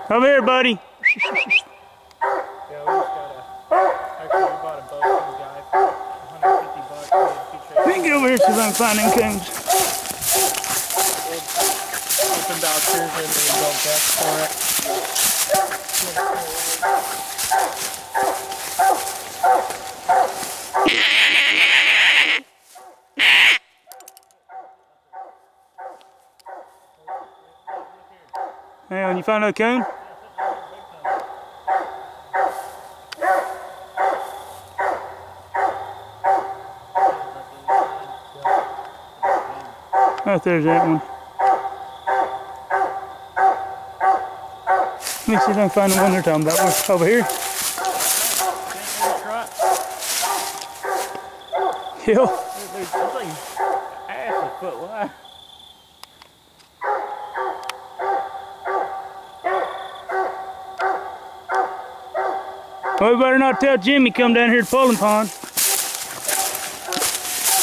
Come here, buddy. Yeah, we just actually we bought a boat from the guy for $150. We can get over here so we can find them coons. Open vouchers and they don't check for it. Hey, when you find another coon? Oh, there's that one. Let me see if I can find the one they're talking about. What's over here? Hill. It's like half a foot wide. Well, we better not tell Jimmy come down here to Pulling Pond.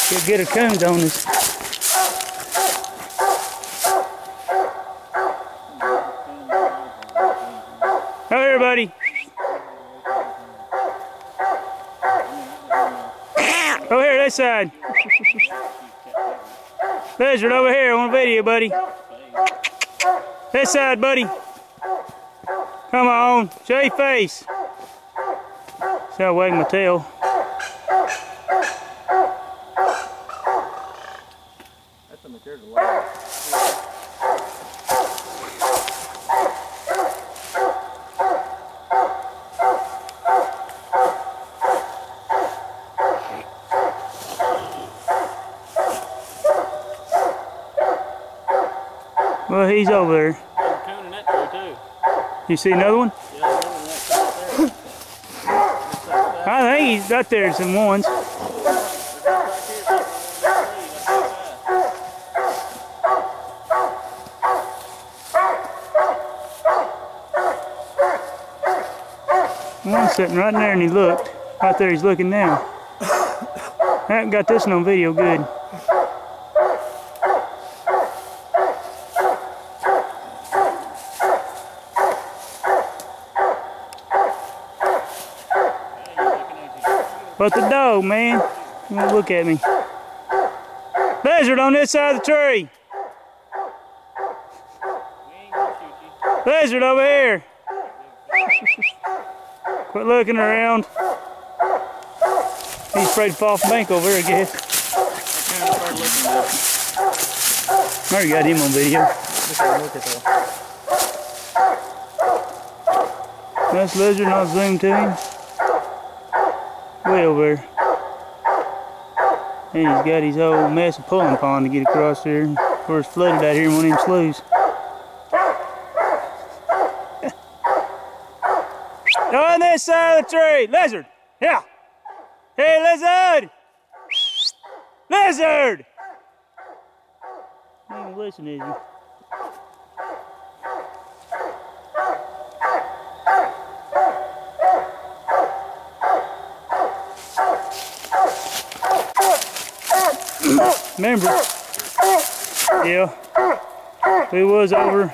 He'll get a coons on us. Come here, buddy. Over here, this side. Lizard over here on video, buddy. This side, buddy. Come on, show your face. See, I wag my tail. That's a material line. Well, he's over there. Coon in that tree too. You see another one? Yeah, there's one in that tree right there. I think he's got there some ones. One's sitting right there and he looked. Right there he's looking now. I haven't got this one on video good. But the dog, man, you won't look at me. Lizard on this side of the tree. Lizard over here. Quit looking around. He's afraid to fall off the bank over here, I guess. I already got him on video. That's Lizard, and I'll zoom to him. Way over there. And he's got his whole mess of pulling pond to get across there. Of course, flooded out here in one of them sloughs. On this side of the tree, Lizard. Yeah. Hey, Lizard. Lizard. You ain't listen, is he? Remember, yeah, we was over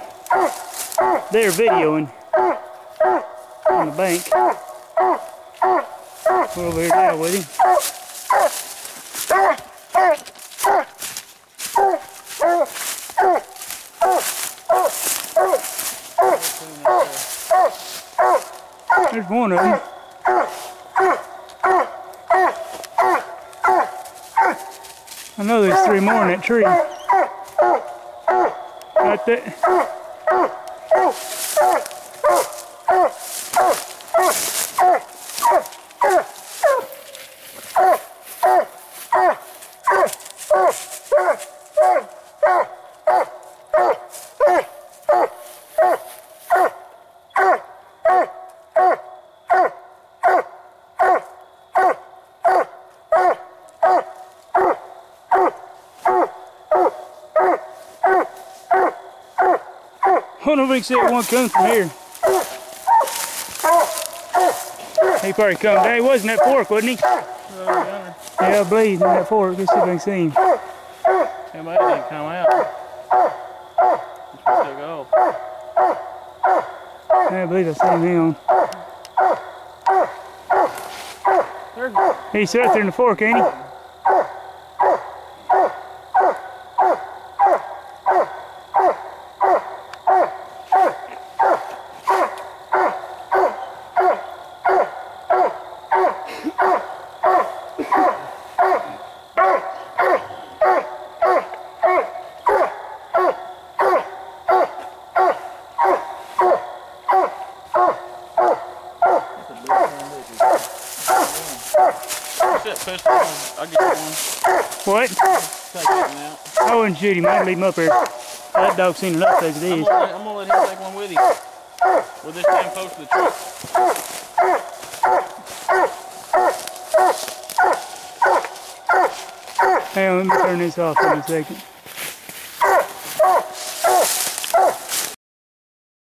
there videoing on the bank. We're over here now with him. There's one of them. I know there's 3 more in that tree. Right there. I don't know if we can see if one comes from here. He probably come down. He was in that fork, wasn't he? Yeah, I believe in that fork. Let's see if I can see him. He might have come out. He's supposed to go. I believe I see him. He's right there in the fork, ain't he? I'll get you one. What? Take that one out. I wouldn't shoot him. I'd leave him up there. That dog's seen enough as it is. I'm gonna let him take one with him. We'll just stay close to the truck. Hang on, let me turn this off in a second.